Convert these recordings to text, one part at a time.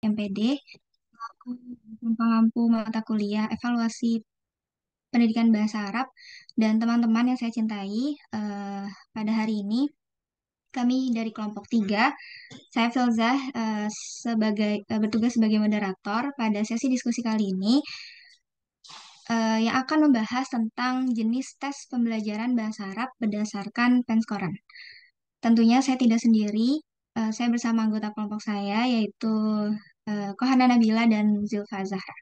MPD, pengampu mata kuliah evaluasi pendidikan bahasa Arab, dan teman-teman yang saya cintai. Pada hari ini kami dari kelompok 3, saya Filzah, bertugas sebagai moderator pada sesi diskusi kali ini, yang akan membahas tentang jenis tes pembelajaran bahasa Arab berdasarkan penskoran. Tentunya saya tidak sendiri, saya bersama anggota kelompok saya yaitu Kohana Nabila dan Zilfa Zahra.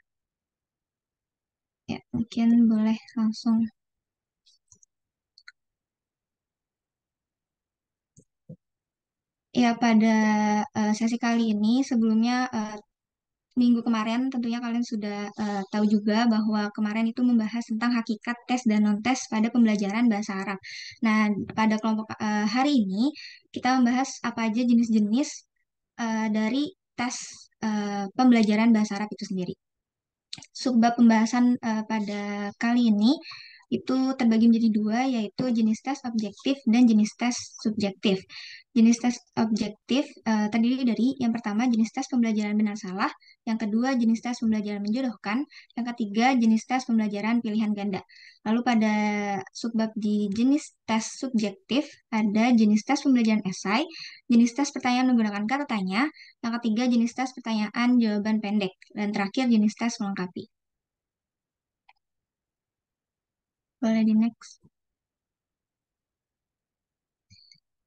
Ya, mungkin boleh langsung. Ya, pada sesi kali ini sebelumnya, minggu kemarin tentunya kalian sudah tahu juga bahwa kemarin itu membahas tentang hakikat tes dan non-tes pada pembelajaran bahasa Arab. Nah, pada kelompok hari ini kita membahas apa aja jenis-jenis dari tes pembelajaran bahasa Arab itu sendiri. Subbab pembahasan pada kali ini itu terbagi menjadi dua, yaitu jenis tes objektif dan jenis tes subjektif. Jenis tes objektif terdiri dari yang pertama jenis tes pembelajaran benar salah, yang kedua jenis tes pembelajaran menjodohkan, yang ketiga jenis tes pembelajaran pilihan ganda. Lalu pada subbab di jenis tes subjektif ada jenis tes pembelajaran esai, jenis tes pertanyaan menggunakan kata tanya, yang ketiga jenis tes pertanyaan jawaban pendek, dan terakhir jenis tes melengkapi. Boleh di next.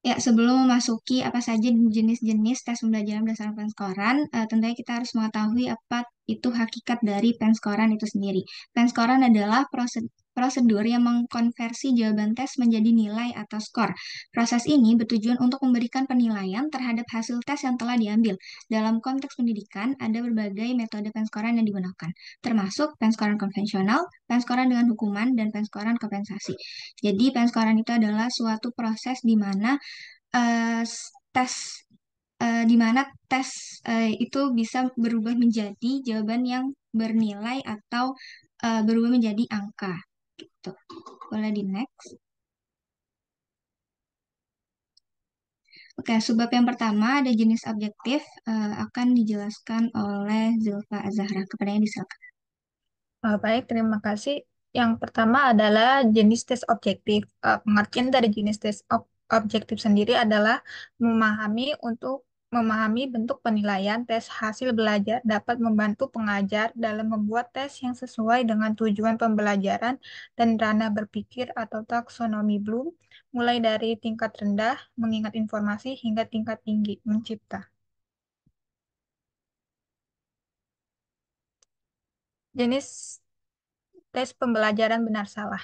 Ya, sebelum memasuki apa saja jenis-jenis tes pembelajaran berdasarkan penskoran, tentunya kita harus mengetahui apa itu hakikat dari penskoran itu sendiri. Penskoran adalah prosedur yang mengkonversi jawaban tes menjadi nilai atau skor. Proses ini bertujuan untuk memberikan penilaian terhadap hasil tes yang telah diambil. Dalam konteks pendidikan, ada berbagai metode penskoran yang digunakan, termasuk penskoran konvensional, penskoran dengan hukuman, dan penskoran kompensasi. Jadi, penskoran itu adalah suatu proses di mana eh, tes di mana tes itu bisa berubah menjadi jawaban yang bernilai atau berubah menjadi angka gitu. Boleh di next. Oke, subbab yang pertama ada jenis objektif, akan dijelaskan oleh Zulfa Azahra. Kepadanya disilakan. Baik, terima kasih. Yang pertama adalah jenis tes objektif. Pengertian dari jenis tes objektif sendiri adalah memahami bentuk penilaian tes hasil belajar dapat membantu pengajar dalam membuat tes yang sesuai dengan tujuan pembelajaran dan ranah berpikir atau taksonomi Bloom, mulai dari tingkat rendah, mengingat informasi, hingga tingkat tinggi, mencipta. Jenis tes pembelajaran benar salah.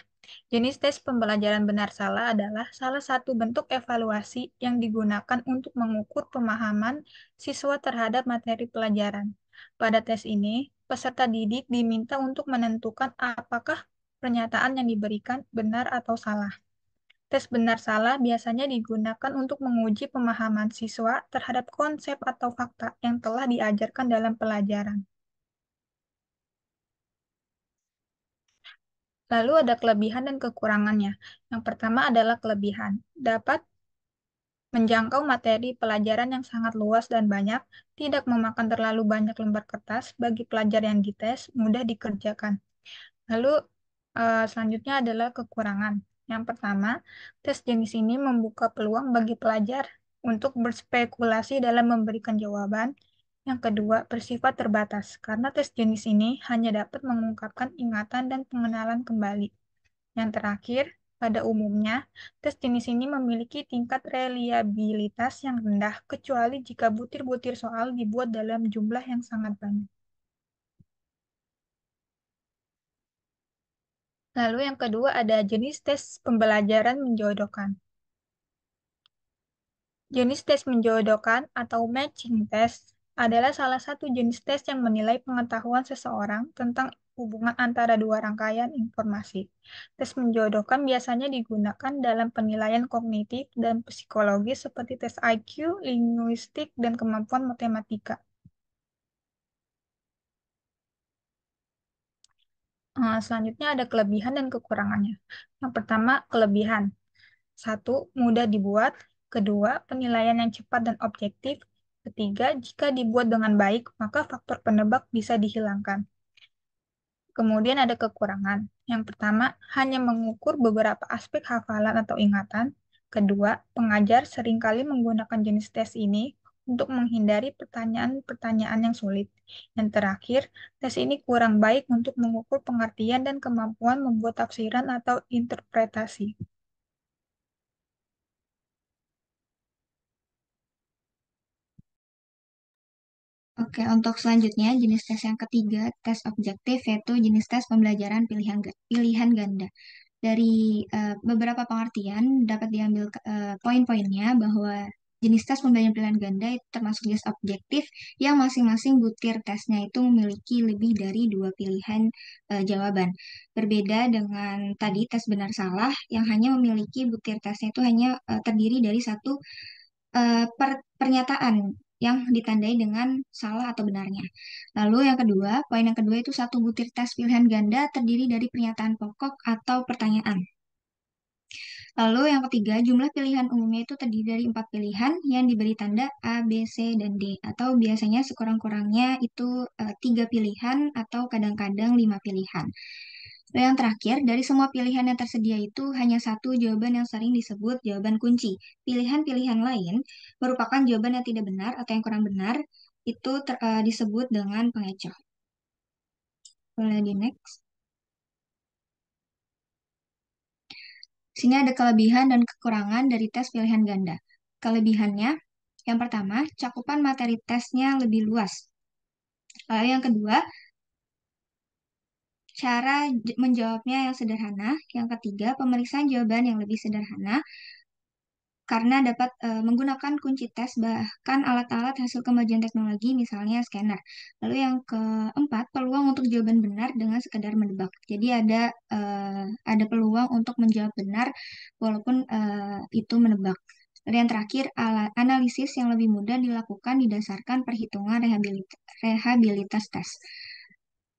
Jenis tes pembelajaran benar salah adalah salah satu bentuk evaluasi yang digunakan untuk mengukur pemahaman siswa terhadap materi pelajaran. Pada tes ini, peserta didik diminta untuk menentukan apakah pernyataan yang diberikan benar atau salah. Tes benar salah biasanya digunakan untuk menguji pemahaman siswa terhadap konsep atau fakta yang telah diajarkan dalam pelajaran. Lalu ada kelebihan dan kekurangannya. Yang pertama adalah kelebihan. Dapat menjangkau materi pelajaran yang sangat luas dan banyak, tidak memakan terlalu banyak lembar kertas bagi pelajar yang dites, mudah dikerjakan. Lalu selanjutnya adalah kekurangan. Yang pertama, tes jenis ini membuka peluang bagi pelajar untuk berspekulasi dalam memberikan jawaban. Yang kedua, bersifat terbatas, karena tes jenis ini hanya dapat mengungkapkan ingatan dan pengenalan kembali. Yang terakhir, pada umumnya, tes jenis ini memiliki tingkat reliabilitas yang rendah, kecuali jika butir-butir soal dibuat dalam jumlah yang sangat banyak. Lalu yang kedua ada jenis tes pembelajaran menjodohkan. Jenis tes menjodohkan atau matching test adalah salah satu jenis tes yang menilai pengetahuan seseorang tentang hubungan antara dua rangkaian informasi. Tes menjodohkan biasanya digunakan dalam penilaian kognitif dan psikologis seperti tes IQ, linguistik, dan kemampuan matematika. Selanjutnya ada kelebihan dan kekurangannya. Yang pertama, kelebihan. Satu, mudah dibuat. Kedua, penilaian yang cepat dan objektif. Ketiga, jika dibuat dengan baik, maka faktor penebak bisa dihilangkan. Kemudian ada kekurangan. Yang pertama, hanya mengukur beberapa aspek hafalan atau ingatan. Kedua, pengajar seringkali menggunakan jenis tes ini untuk menghindari pertanyaan-pertanyaan yang sulit. Yang terakhir, tes ini kurang baik untuk mengukur pengertian dan kemampuan membuat tafsiran atau interpretasi. Oke, untuk selanjutnya jenis tes yang ketiga, tes objektif, yaitu jenis tes pembelajaran pilihan ganda. Dari beberapa pengertian dapat diambil poin-poinnya bahwa jenis tes pembelajaran pilihan ganda itu termasuk jenis objektif yang masing-masing butir tesnya itu memiliki lebih dari dua pilihan jawaban. Berbeda dengan tadi tes benar salah yang hanya memiliki butir tesnya itu hanya terdiri dari satu pernyataan yang ditandai dengan salah atau benarnya. Lalu yang kedua, poin yang kedua itu satu butir tes pilihan ganda terdiri dari pernyataan pokok atau pertanyaan. Lalu yang ketiga, jumlah pilihan umumnya itu terdiri dari empat pilihan yang diberi tanda A, B, C, dan D. Atau biasanya sekurang-kurangnya itu tiga pilihan atau kadang-kadang lima pilihan. Lalu yang terakhir, dari semua pilihan yang tersedia itu hanya satu jawaban yang sering disebut jawaban kunci. Pilihan-pilihan lain merupakan jawaban yang tidak benar atau yang kurang benar, itu disebut dengan pengecoh. Boleh di next. Sini ada kelebihan dan kekurangan dari tes pilihan ganda. Kelebihannya, yang pertama, cakupan materi tesnya lebih luas. Lalu yang kedua, cara menjawabnya yang sederhana. Yang ketiga, pemeriksaan jawaban yang lebih sederhana karena dapat menggunakan kunci tes bahkan alat-alat hasil kemajuan teknologi misalnya scanner. Lalu yang keempat, peluang untuk jawaban benar dengan sekedar menebak. Jadi ada peluang untuk menjawab benar walaupun itu menebak. Dan yang terakhir, analisis yang lebih mudah dilakukan didasarkan perhitungan rehabilitas tes.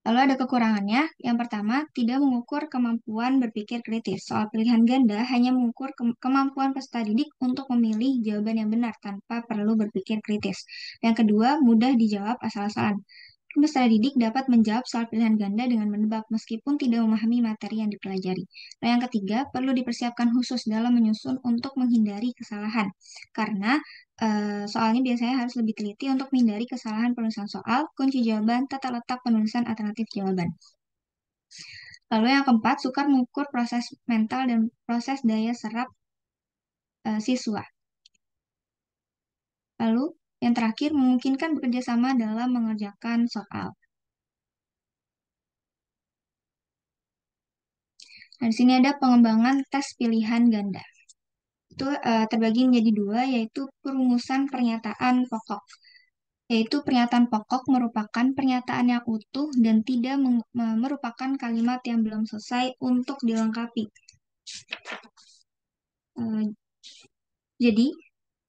Lalu ada kekurangannya. Yang pertama, tidak mengukur kemampuan berpikir kritis. Soal pilihan ganda hanya mengukur kemampuan peserta didik untuk memilih jawaban yang benar tanpa perlu berpikir kritis. Yang kedua, mudah dijawab asal-asalan. Peserta didik dapat menjawab soal pilihan ganda dengan menebak meskipun tidak memahami materi yang dipelajari. Nah, yang ketiga, perlu dipersiapkan khusus dalam menyusun untuk menghindari kesalahan. Karena soalnya biasanya harus lebih teliti untuk menghindari kesalahan penulisan soal, kunci jawaban, tata letak penulisan alternatif jawaban. Lalu yang keempat, sukar mengukur proses mental dan proses daya serap siswa. Lalu yang terakhir, memungkinkan bekerja sama dalam mengerjakan soal. Nah, di sini ada pengembangan tes pilihan ganda. Itu terbagi menjadi dua, yaitu perumusan pernyataan pokok. Yaitu pernyataan pokok merupakan pernyataan yang utuh dan tidak merupakan kalimat yang belum selesai untuk dilengkapi. Eh, jadi,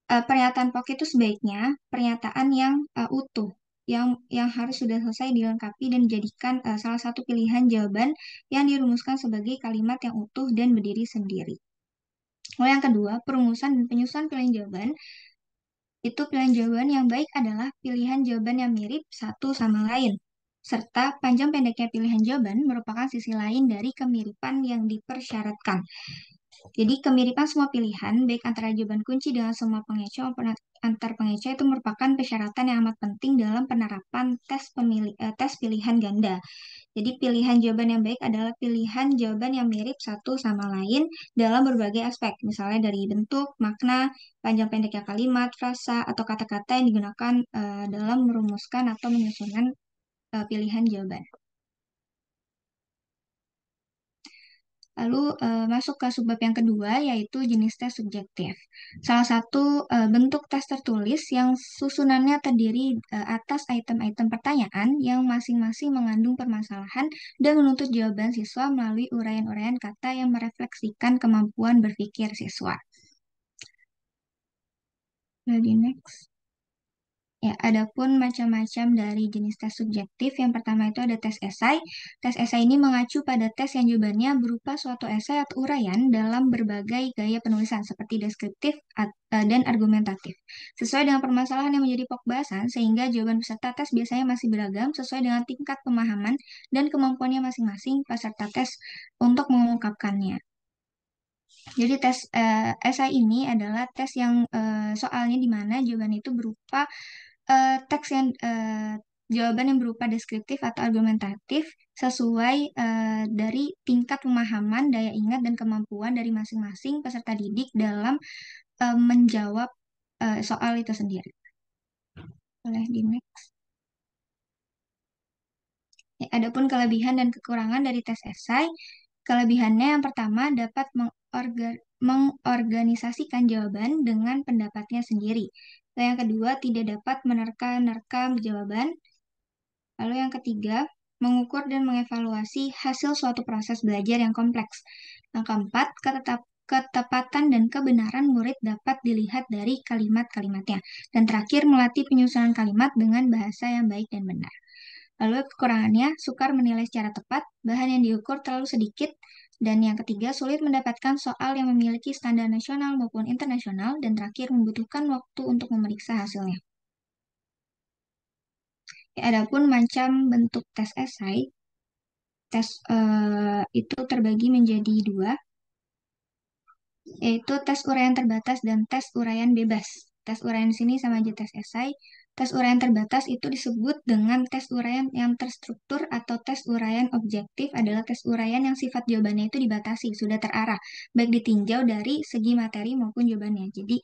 pernyataan pokok itu sebaiknya pernyataan yang utuh, yang harus sudah selesai dilengkapi dan dijadikan salah satu pilihan jawaban yang dirumuskan sebagai kalimat yang utuh dan berdiri sendiri. Lalu yang kedua, perumusan dan penyusunan pilihan jawaban. Itu pilihan jawaban yang baik adalah pilihan jawaban yang mirip satu sama lain. Serta panjang pendeknya pilihan jawaban merupakan sisi lain dari kemiripan yang dipersyaratkan. Jadi kemiripan semua pilihan, baik antara jawaban kunci dengan semua pengecoh maupun antar pengecoh itu merupakan persyaratan yang amat penting dalam penerapan tes pilihan ganda. Jadi pilihan jawaban yang baik adalah pilihan jawaban yang mirip satu sama lain dalam berbagai aspek, misalnya dari bentuk, makna, panjang pendeknya kalimat, frasa, atau kata-kata yang digunakan dalam merumuskan atau menyusun pilihan jawaban. Lalu masuk ke subbab yang kedua yaitu jenis tes subjektif. Salah satu bentuk tes tertulis yang susunannya terdiri atas item-item pertanyaan yang masing-masing mengandung permasalahan dan menuntut jawaban siswa melalui uraian-uraian kata yang merefleksikan kemampuan berpikir siswa. Jadi next. Ya, adapun macam-macam dari jenis tes subjektif, yang pertama itu ada tes esai. Tes esai ini mengacu pada tes yang jawabannya berupa suatu esai atau uraian dalam berbagai gaya penulisan, seperti deskriptif dan argumentatif. Sesuai dengan permasalahan yang menjadi pokok bahasan, sehingga jawaban peserta tes biasanya masih beragam sesuai dengan tingkat pemahaman dan kemampuannya masing-masing peserta tes untuk mengungkapkannya. Jadi tes esai ini adalah tes yang soalnya di mana jawaban itu berupa teks yang jawaban yang berupa deskriptif atau argumentatif sesuai dari tingkat pemahaman, daya ingat, dan kemampuan dari masing-masing peserta didik dalam menjawab soal itu sendiri. Boleh di next. Ya, adapun kelebihan dan kekurangan dari tes esai, kelebihannya yang pertama dapat mengorganisasikan jawaban dengan pendapatnya sendiri. Lalu yang kedua, tidak dapat menerka-nerka jawaban. Lalu yang ketiga, mengukur dan mengevaluasi hasil suatu proses belajar yang kompleks. Yang keempat, ketepatan dan kebenaran murid dapat dilihat dari kalimat-kalimatnya. Dan terakhir, melatih penyusunan kalimat dengan bahasa yang baik dan benar. Lalu kekurangannya, sukar menilai secara tepat, bahan yang diukur terlalu sedikit, dan yang ketiga, sulit mendapatkan soal yang memiliki standar nasional maupun internasional, dan terakhir, membutuhkan waktu untuk memeriksa hasilnya. Ya, adapun macam bentuk tes esai, tes itu terbagi menjadi dua, yaitu tes uraian terbatas dan tes uraian bebas. Tes uraian di sini sama aja tes esai. Tes uraian terbatas itu disebut dengan tes uraian yang terstruktur atau tes uraian objektif adalah tes uraian yang sifat jawabannya itu dibatasi, sudah terarah, baik ditinjau dari segi materi maupun jawabannya. Jadi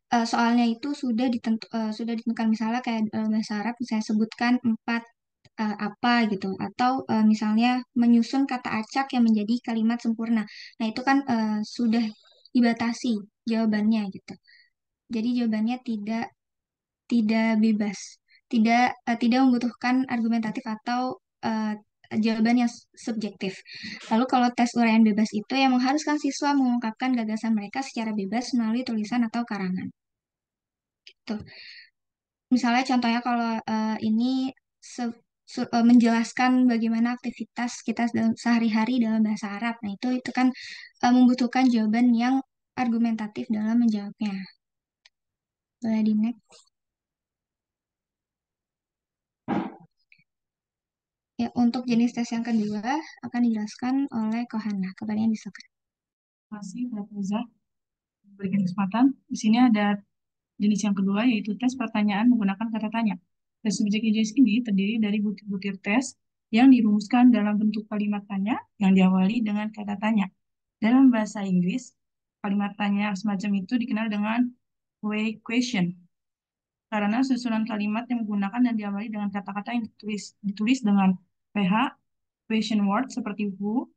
soalnya itu sudah ditentukan misalnya kayak bahasa Arab saya sebutkan empat apa gitu atau misalnya menyusun kata acak yang menjadi kalimat sempurna. Nah, itu kan sudah dibatasi jawabannya gitu. Jadi jawabannya tidak bebas, tidak membutuhkan argumentatif atau jawaban yang subjektif. Lalu kalau tes uraian bebas itu yang mengharuskan siswa mengungkapkan gagasan mereka secara bebas melalui tulisan atau karangan. Gitu. Misalnya contohnya kalau ini menjelaskan bagaimana aktivitas kita dalam sehari-hari dalam bahasa Arab. Nah, itu kan membutuhkan jawaban yang argumentatif dalam menjawabnya. Boleh di next. Ya, untuk jenis tes yang kedua akan dijelaskan oleh Kohana. Kepada yang bisa. Terima kasih, Mbak Fauza, berikan kesempatan. Di sini ada jenis yang kedua, yaitu tes pertanyaan menggunakan kata tanya. Tes subjektif jenis ini terdiri dari butir-butir tes yang dirumuskan dalam bentuk kalimat tanya yang diawali dengan kata tanya. Dalam bahasa Inggris, kalimat tanya semacam itu dikenal dengan question, karena susunan kalimat yang menggunakan dan diawali dengan kata-kata yang ditulis dengan PH, question word seperti who,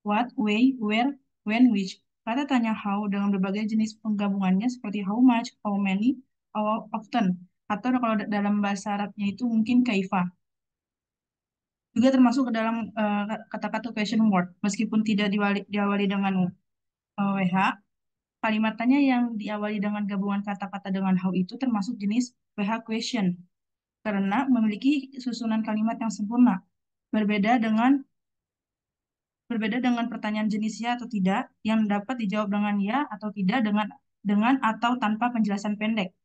what, way, where, when, which. Kata tanya how dengan berbagai jenis penggabungannya seperti how much, how many, how often. Atau kalau dalam bahasa Arabnya itu mungkin kaifa. Juga termasuk ke dalam kata-kata question word. Meskipun tidak diawali dengan WH, kalimat tanya yang diawali dengan gabungan kata-kata dengan how itu termasuk jenis WH question. Karena memiliki susunan kalimat yang sempurna. Berbeda dengan berbeda dengan pertanyaan jenis ya atau tidak yang dapat dijawab dengan ya atau tidak dengan atau tanpa penjelasan pendek.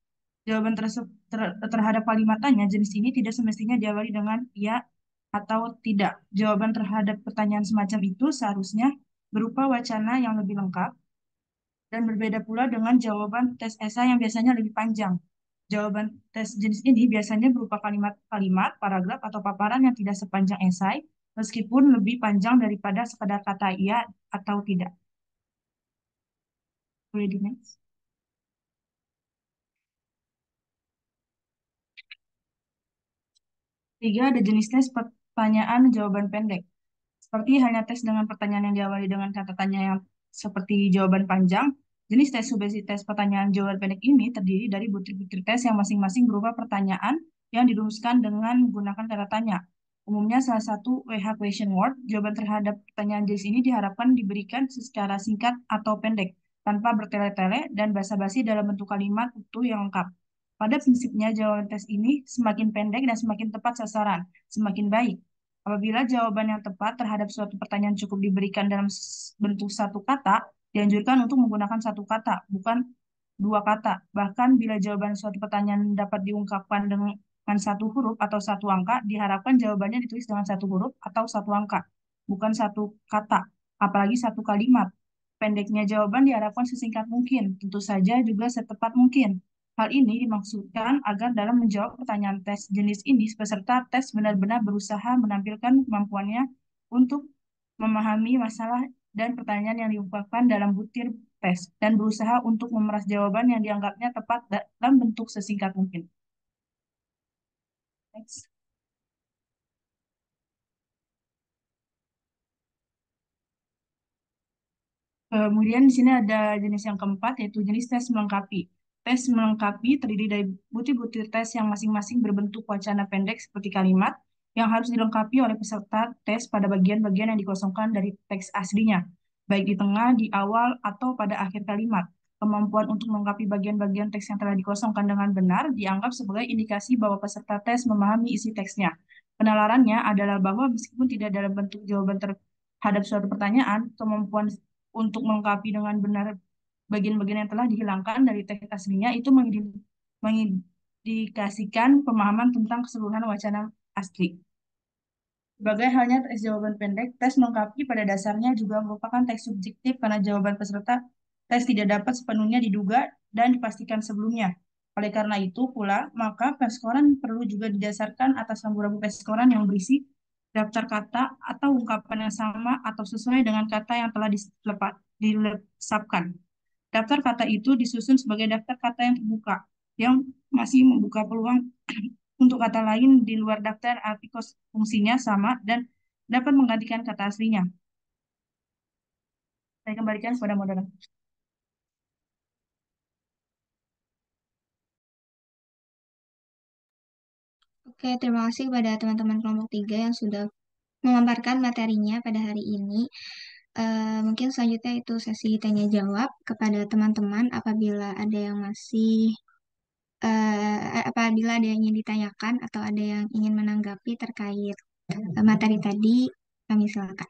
Jawaban terhadap kalimat tanya jenis ini tidak semestinya diawali dengan ya atau tidak. Jawaban terhadap pertanyaan semacam itu seharusnya berupa wacana yang lebih lengkap dan berbeda pula dengan jawaban tes esai yang biasanya lebih panjang. Jawaban tes jenis ini biasanya berupa kalimat-kalimat, paragraf, atau paparan yang tidak sepanjang esai, meskipun lebih panjang daripada sekadar kata iya atau tidak. Boleh di next. Tiga, ada jenis tes pertanyaan jawaban pendek. Seperti halnya tes dengan pertanyaan yang diawali dengan kata tanya yang seperti jawaban panjang, jenis tes subjektif tes pertanyaan jawaban pendek ini terdiri dari butir-butir tes yang masing-masing berupa pertanyaan yang dirumuskan dengan menggunakan kata tanya. Umumnya salah satu WH question word, jawaban terhadap pertanyaan jenis ini diharapkan diberikan secara singkat atau pendek, tanpa bertele-tele dan basa-basi dalam bentuk kalimat utuh yang lengkap. Pada prinsipnya, jawaban tes ini semakin pendek dan semakin tepat sasaran, semakin baik. Apabila jawaban yang tepat terhadap suatu pertanyaan cukup diberikan dalam bentuk satu kata, dianjurkan untuk menggunakan satu kata, bukan dua kata. Bahkan bila jawaban suatu pertanyaan dapat diungkapkan dengan satu huruf atau satu angka, diharapkan jawabannya ditulis dengan satu huruf atau satu angka, bukan satu kata, apalagi satu kalimat. Pendeknya jawaban diharapkan sesingkat mungkin, tentu saja juga setepat mungkin. Hal ini dimaksudkan agar dalam menjawab pertanyaan tes jenis ini, peserta tes benar-benar berusaha menampilkan kemampuannya untuk memahami masalah dan pertanyaan yang diungkapkan dalam butir tes, dan berusaha untuk memeras jawaban yang dianggapnya tepat dalam bentuk sesingkat mungkin. Next. Kemudian di sini ada jenis yang keempat, yaitu jenis tes melengkapi. Tes melengkapi terdiri dari butir-butir tes yang masing-masing berbentuk wacana pendek seperti kalimat yang harus dilengkapi oleh peserta tes pada bagian-bagian yang dikosongkan dari teks aslinya, baik di tengah, di awal, atau pada akhir kalimat. Kemampuan untuk melengkapi bagian-bagian teks yang telah dikosongkan dengan benar dianggap sebagai indikasi bahwa peserta tes memahami isi teksnya. Penalarannya adalah bahwa meskipun tidak dalam bentuk jawaban terhadap suatu pertanyaan, kemampuan untuk melengkapi dengan benar bagian-bagian yang telah dihilangkan dari teks aslinya itu mengindikasikan pemahaman tentang keseluruhan wacana asli. Sebagai halnya tes jawaban pendek, tes melengkapi pada dasarnya juga merupakan tes subjektif karena jawaban peserta tes tidak dapat sepenuhnya diduga dan dipastikan sebelumnya. Oleh karena itu pula, maka perskoran perlu juga didasarkan atas rambu-rambu perskoran yang berisi daftar kata atau ungkapan yang sama atau sesuai dengan kata yang telah dilesapkan. Daftar kata itu disusun sebagai daftar kata yang terbuka, yang masih membuka peluang untuk kata lain di luar daftar arti fungsinya sama dan dapat menggantikan kata aslinya. Saya kembalikan kepada moderator. Oke, terima kasih kepada teman-teman kelompok 3 yang sudah memaparkan materinya pada hari ini. Mungkin selanjutnya itu sesi tanya jawab kepada teman-teman apabila ada yang apabila ada yang ingin ditanyakan atau ada yang ingin menanggapi terkait materi tadi, kami silakan.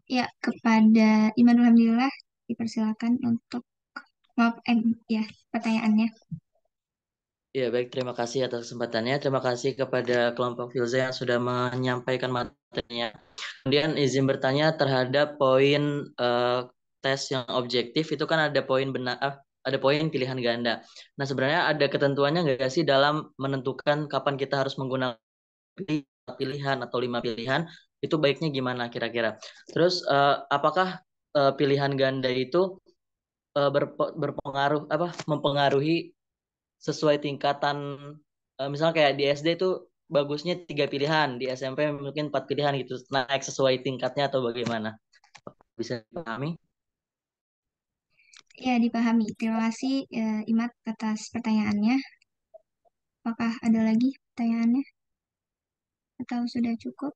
Ya, kepada Imanul Hamdillah dipersilakan untuk maaf, ya, pertanyaannya. Ya, baik. Terima kasih atas kesempatannya. Terima kasih kepada kelompok Filza yang sudah menyampaikan materinya. Kemudian izin bertanya terhadap poin tes yang objektif itu kan ada poin benar, ada poin pilihan ganda. Nah, sebenarnya ada ketentuannya nggak sih dalam menentukan kapan kita harus menggunakan pilihan atau 5 pilihan? Itu baiknya gimana kira-kira? Terus apakah pilihan ganda itu berpengaruh mempengaruhi sesuai tingkatan, misalnya kayak di SD itu bagusnya 3 pilihan, di SMP mungkin 4 pilihan gitu, naik sesuai tingkatnya atau bagaimana? Bisa dipahami? Ya, dipahami. Terima kasih Imat atas pertanyaannya. Apakah ada lagi pertanyaannya atau sudah cukup?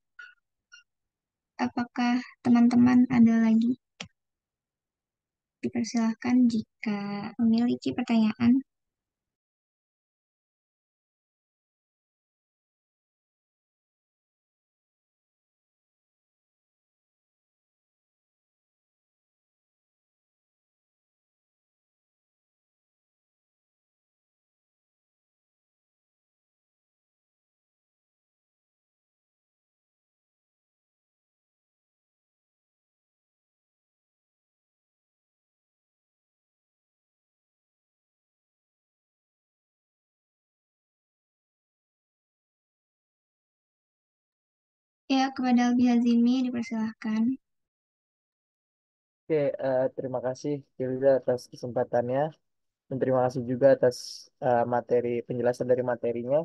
Apakah teman-teman ada lagi? Dipersilahkan jika memiliki pertanyaan. Ya, kepada Albi Hazimi dipersilahkan. Oke, terima kasih Hilda atas kesempatannya dan terima kasih juga atas materi penjelasan dari materinya.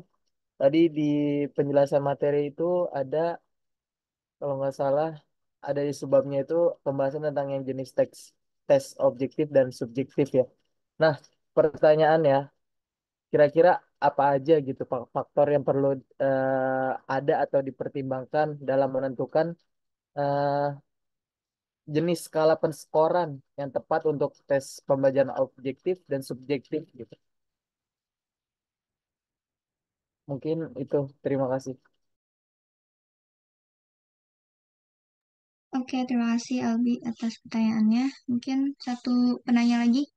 Tadi di penjelasan materi itu ada, kalau nggak salah, ada di sebabnya itu pembahasan tentang yang jenis tes objektif dan subjektif ya. Nah, pertanyaannya, kira-kira apa aja gitu faktor yang perlu ada atau dipertimbangkan dalam menentukan eh, jenis skala penskoran yang tepat untuk tes pembelajaran objektif dan subjektif gitu. Mungkin itu. Terima kasih. Oke, terima kasih Albi atas pertanyaannya. Mungkin satu penanya lagi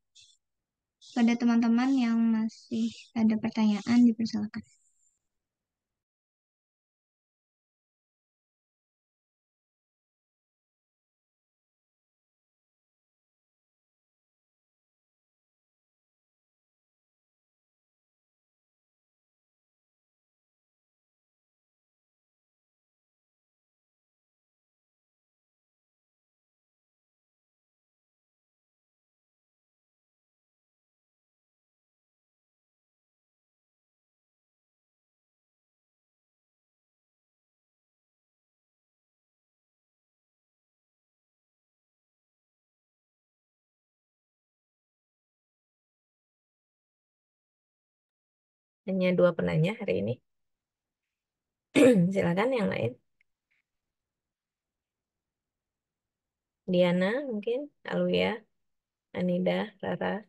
pada teman-teman yang masih ada pertanyaan dipersilakan. Hanya dua penanya hari ini. Silakan yang lain. Diana mungkin, Alwia, Anida, Rara.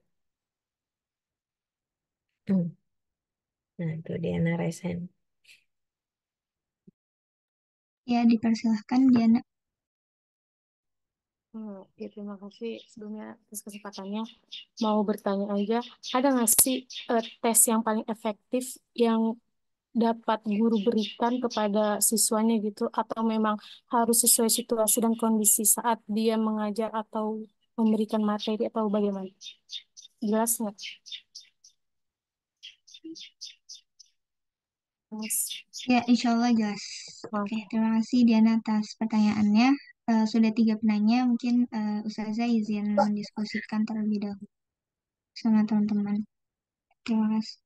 Nah, itu Diana Resen. Ya, dipersilahkan Diana. Ya, terima kasih sebelumnya atas kesempatannya. Mau bertanya aja, ada nggak sih tes yang paling efektif yang dapat guru berikan kepada siswanya gitu, atau memang harus sesuai situasi dan kondisi saat dia mengajar atau memberikan materi atau bagaimana? Jelas nggak? Ya, insya Allah jelas. Oke, terima kasih Diana atas pertanyaannya. Sudah 3 penanya, mungkin Ustazah izin mendiskusikan terlebih dahulu sama teman-teman. Terima kasih.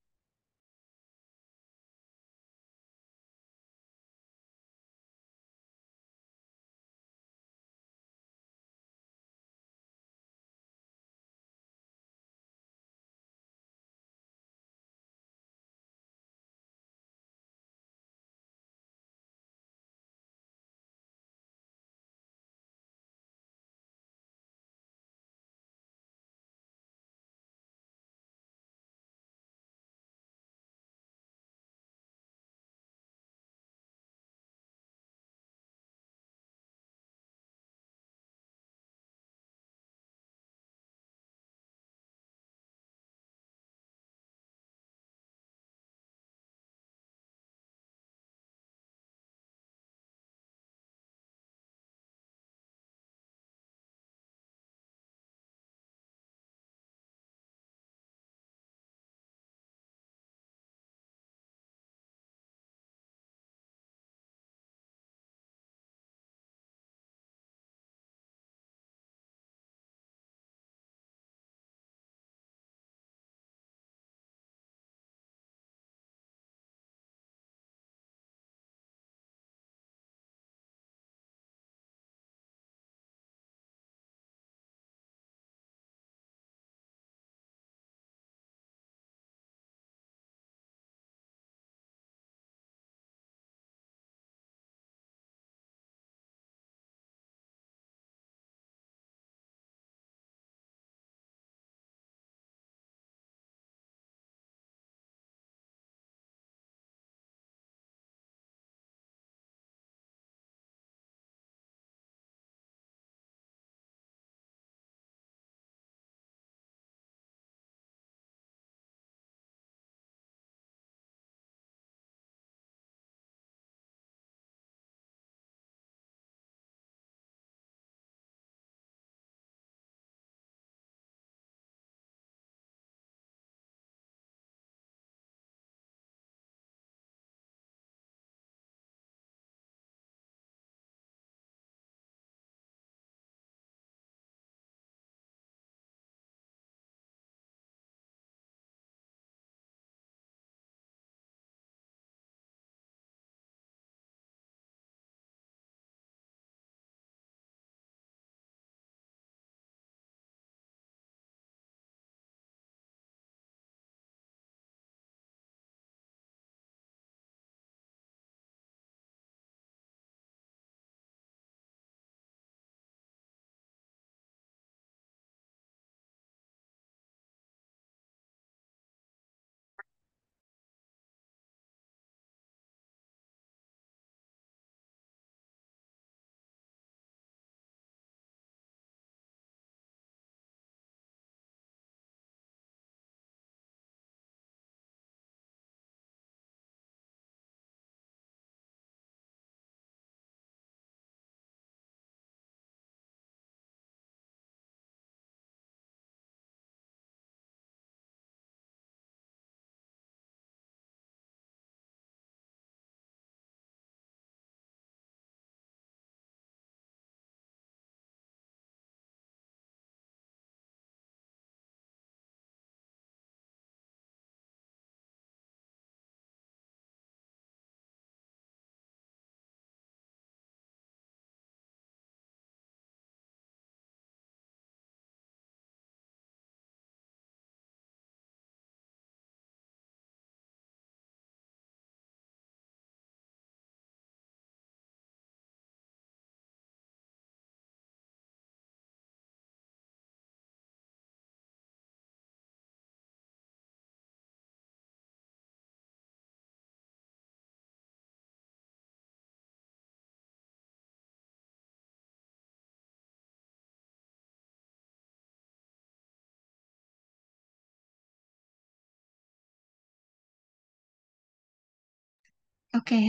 Oke,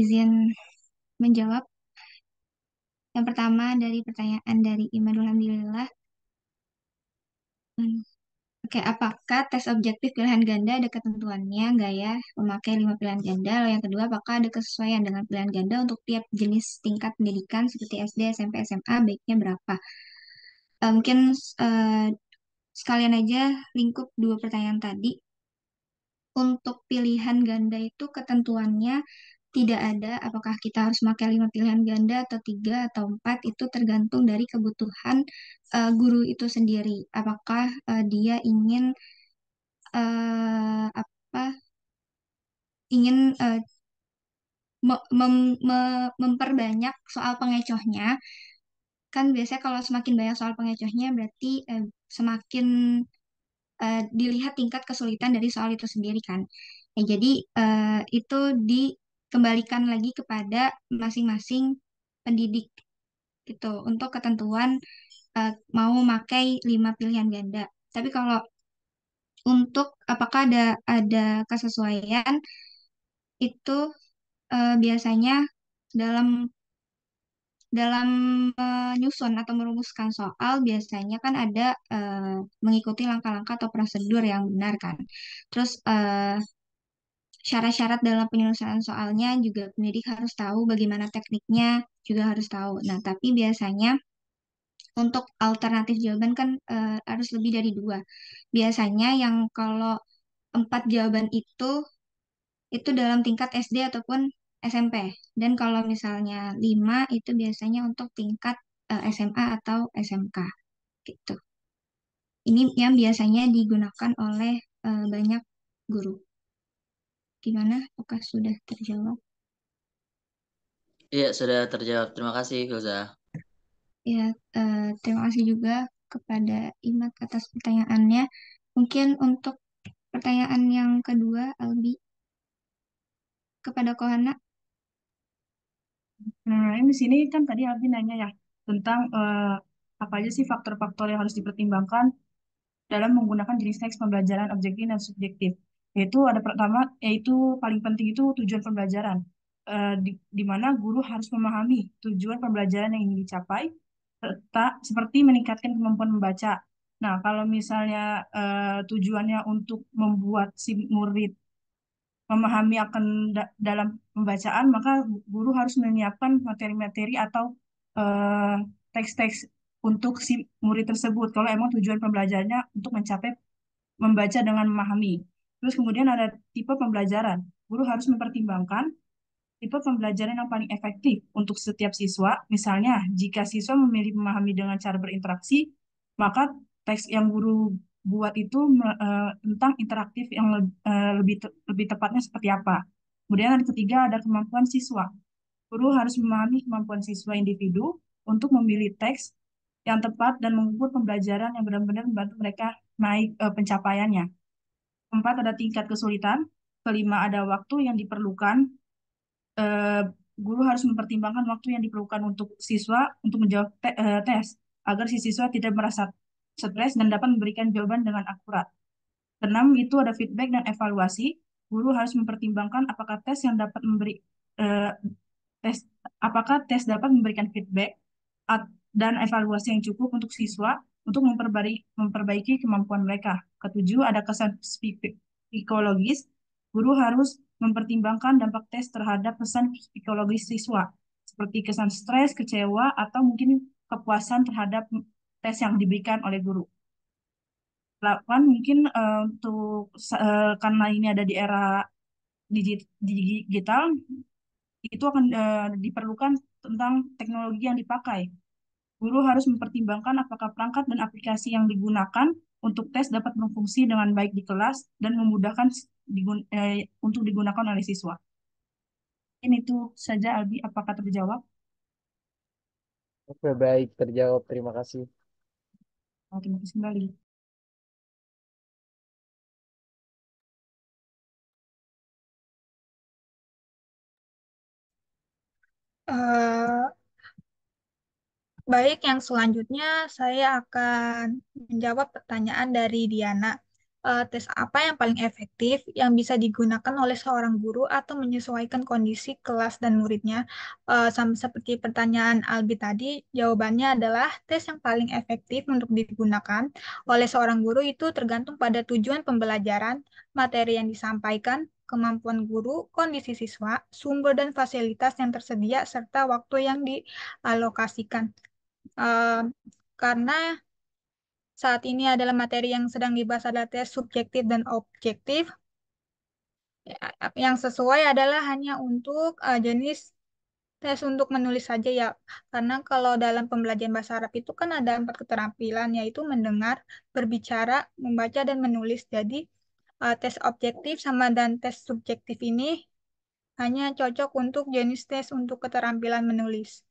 izin menjawab. Yang pertama dari pertanyaan dari Imanul Hamdulillah. Hmm, Oke, apakah tes objektif pilihan ganda ada ketentuannya nggak ya memakai 5 pilihan ganda? Lalu yang kedua, apakah ada kesesuaian dengan pilihan ganda untuk tiap jenis tingkat pendidikan seperti SD, SMP, SMA, baiknya berapa? Mungkin eh, sekalian aja lingkup dua pertanyaan tadi. Untuk pilihan ganda itu ketentuannya tidak ada apakah kita harus pakai 5 pilihan ganda atau 3 atau 4 itu tergantung dari kebutuhan guru itu sendiri. Apakah dia ingin apa ingin memperbanyak soal pengecohnya. Kan biasanya kalau semakin banyak soal pengecohnya berarti semakin dilihat tingkat kesulitan dari soal itu sendiri kan. Ya, jadi itu dikembalikan lagi kepada masing-masing pendidik gitu untuk ketentuan mau memakai 5 pilihan ganda. Tapi kalau untuk apakah ada kesesuaian itu biasanya dalam dalam menyusun atau merumuskan soal biasanya kan ada mengikuti langkah-langkah atau prosedur yang benar kan. Terus syarat-syarat dalam penyelesaian soalnya juga pendidik harus tahu bagaimana tekniknya juga harus tahu. Nah, tapi biasanya untuk alternatif jawaban kan harus lebih dari 2. Biasanya yang kalau 4 jawaban itu dalam tingkat SD ataupun SMP. Dan kalau misalnya 5 itu biasanya untuk tingkat SMA atau SMK gitu. Ini yang biasanya digunakan oleh banyak guru. Gimana? Apakah sudah terjawab? Iya, sudah terjawab. Terima kasih, Filza. Ya, terima kasih juga kepada Imat atas pertanyaannya. Mungkin untuk pertanyaan yang kedua, Albi, kepada Kohana. Nah, ini di sini kan tadi Abi nanya ya tentang apa aja sih faktor-faktor yang harus dipertimbangkan dalam menggunakan jenis teks pembelajaran objektif dan subjektif. Yaitu ada pertama, yaitu paling penting itu tujuan pembelajaran. Di mana guru harus memahami tujuan pembelajaran yang ingin dicapai, serta seperti meningkatkan kemampuan membaca. Nah, kalau misalnya tujuannya untuk membuat si murid memahami akan dalam pembacaan, maka guru harus menyiapkan materi-materi atau eh, teks-teks untuk si murid tersebut. Kalau emang tujuan pembelajarannya untuk mencapai membaca dengan memahami. Terus kemudian ada tipe pembelajaran. Guru harus mempertimbangkan tipe pembelajaran yang paling efektif untuk setiap siswa. Misalnya, jika siswa memilih memahami dengan cara berinteraksi, maka teks yang guru buat itu tentang interaktif yang lebih tepatnya seperti apa. Kemudian yang ketiga ada kemampuan siswa. Guru harus memahami kemampuan siswa individu untuk memilih teks yang tepat dan mengukur pembelajaran yang benar-benar membantu mereka naik pencapaiannya. Keempat, ada tingkat kesulitan. Kelima, ada waktu yang diperlukan. eh, Guru harus mempertimbangkan waktu yang diperlukan untuk siswa untuk menjawab tes agar si siswa tidak merasa stres dan dapat memberikan jawaban dengan akurat. Keenam, itu ada feedback dan evaluasi. Guru harus mempertimbangkan apakah tes yang dapat memberi eh, tes apakah tes dapat memberikan feedback dan evaluasi yang cukup untuk siswa untuk memperbaiki kemampuan mereka. Ketujuh, ada kesan psikologis. Guru harus mempertimbangkan dampak tes terhadap pesan psikologis siswa, seperti kesan stres, kecewa, atau mungkin kepuasan terhadap tes yang diberikan oleh guru. 8, mungkin untuk karena ini ada di era digital, itu akan diperlukan tentang teknologi yang dipakai. Guru harus mempertimbangkan apakah perangkat dan aplikasi yang digunakan untuk tes dapat berfungsi dengan baik di kelas dan memudahkan untuk digunakan oleh siswa. Ini itu saja, Albi. Apakah terjawab? Oke, baik, terjawab. Terima kasih. Terima kasih kembali. Eh, Baik, yang selanjutnya saya akan menjawab pertanyaan dari Diana. tes apa yang paling efektif yang bisa digunakan oleh seorang guru atau menyesuaikan kondisi kelas dan muridnya. Sama seperti pertanyaan Albi tadi, jawabannya adalah tes yang paling efektif untuk digunakan oleh seorang guru itu tergantung pada tujuan pembelajaran, materi yang disampaikan, kemampuan guru, kondisi siswa, sumber dan fasilitas yang tersedia, serta waktu yang dialokasikan. Eh, karena saat ini adalah materi yang sedang dibahas adalah tes subjektif dan objektif. Yang sesuai adalah hanya untuk jenis tes untuk menulis saja ya. Karena kalau dalam pembelajaran bahasa Arab itu kan ada 4 keterampilan, yaitu mendengar, berbicara, membaca, dan menulis. Jadi tes objektif sama dan tes subjektif ini hanya cocok untuk jenis tes untuk keterampilan menulis.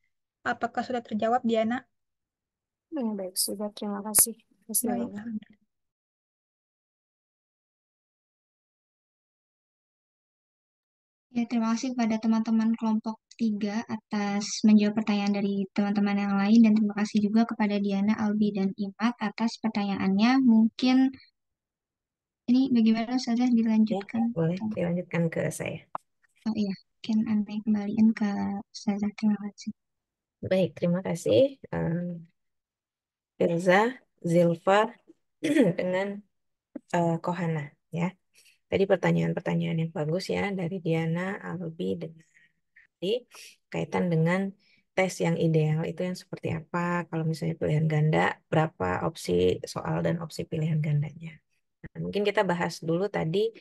Apakah sudah terjawab, Diana? Baik, sudah. Terima kasih atas Baik. jawabannya. Ya, terima kasih kepada teman-teman kelompok 3 atas menjawab pertanyaan dari teman-teman yang lain dan terima kasih juga kepada Diana, Albi, dan Imat atas pertanyaannya. Mungkin ini bagaimana saja Ya, dilanjutkan? boleh dilanjutkan ke saya. Oh iya, mungkin Anda kembaliin ke Ustazah. Terima kasih. Baik, terima kasih. Firza, Zilfa, dengan Kohana ya. Tadi pertanyaan-pertanyaan yang bagus ya dari Diana, Albi, dan Adi, kaitan dengan tes yang ideal itu yang seperti apa? Kalau misalnya pilihan ganda, berapa opsi soal dan opsi pilihan gandanya? Nah, mungkin kita bahas dulu tadi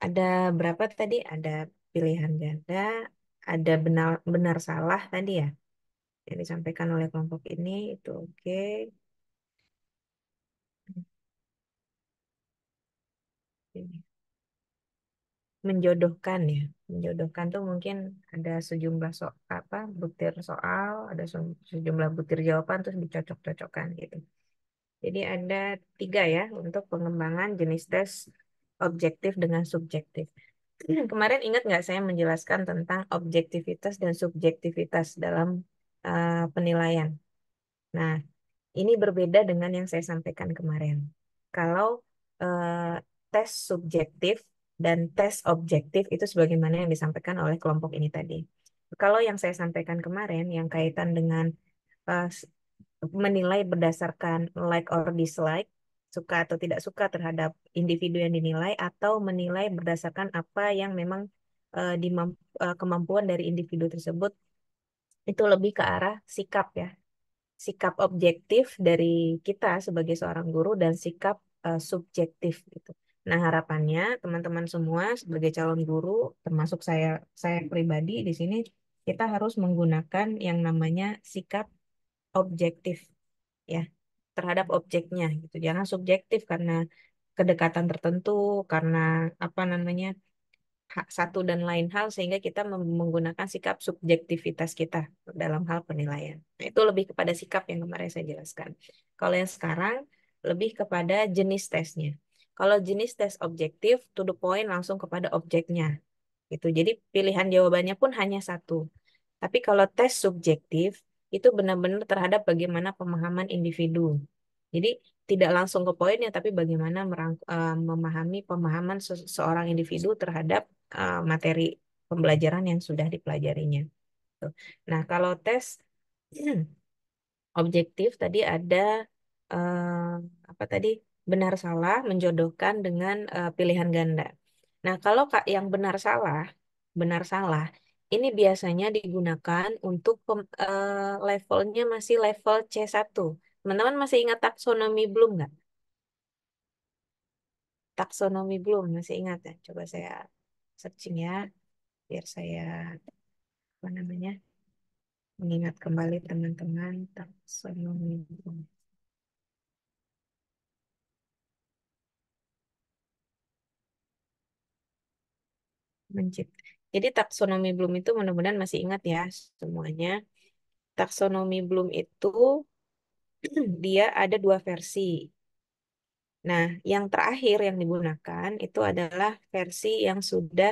ada berapa tadi? Ada pilihan ganda, ada benar benar salah tadi ya yang disampaikan oleh kelompok ini itu oke. Ini. Menjodohkan ya, menjodohkan tuh mungkin ada sejumlah butir soal, ada sejumlah butir jawaban terus dicocok-cocokkan gitu. Jadi ada 3 ya untuk pengembangan jenis tes objektif dengan subjektif. Kemarin ingat nggak saya menjelaskan tentang objektivitas dan subjektivitas dalam penilaian. Nah, ini berbeda dengan yang saya sampaikan kemarin. Kalau eh, tes subjektif dan tes objektif itu sebagaimana yang disampaikan oleh kelompok ini tadi. Kalau yang saya sampaikan kemarin yang kaitan dengan eh, s- menilai berdasarkan like or dislike, suka atau tidak suka terhadap individu yang dinilai, atau menilai berdasarkan apa yang memang kemampuan dari individu tersebut, itu lebih ke arah sikap ya, sikap objektif dari kita sebagai seorang guru dan sikap subjektif gitu. Nah, harapannya teman-teman semua sebagai calon guru, termasuk saya pribadi di sini, kita harus menggunakan yang namanya sikap objektif ya terhadap objeknya gitu. Jangan subjektif karena kedekatan tertentu, karena apa namanya satu dan lain hal sehingga kita menggunakan sikap subjektivitas kita dalam hal penilaian. Nah, itu lebih kepada sikap yang kemarin saya jelaskan. Kalau yang sekarang lebih kepada jenis tesnya. Kalau jenis tes objektif, to the point langsung kepada objeknya. Gitu. Jadi pilihan jawabannya pun hanya satu. Tapi kalau tes subjektif, itu benar-benar terhadap bagaimana pemahaman individu. Jadi tidak langsung ke poinnya, tapi bagaimana memahami pemahaman seorang individu terhadap materi pembelajaran yang sudah dipelajarinya. Tuh. Nah, kalau tes objektif tadi ada eh, apa tadi benar salah menjodohkan dengan pilihan ganda. Nah, kalau Kak yang benar salah ini biasanya digunakan untuk levelnya masih level C1. Teman-teman masih ingat taksonomi belum nggak? Taksonomi belum masih ingat ya? Coba saya searching ya, biar saya apa namanya mengingat kembali teman-teman taksonomi belum. Jadi taksonomi Bloom itu mudah-mudahan masih ingat ya semuanya. Taksonomi Bloom itu dia ada 2 versi. Nah, yang terakhir yang digunakan itu adalah versi yang sudah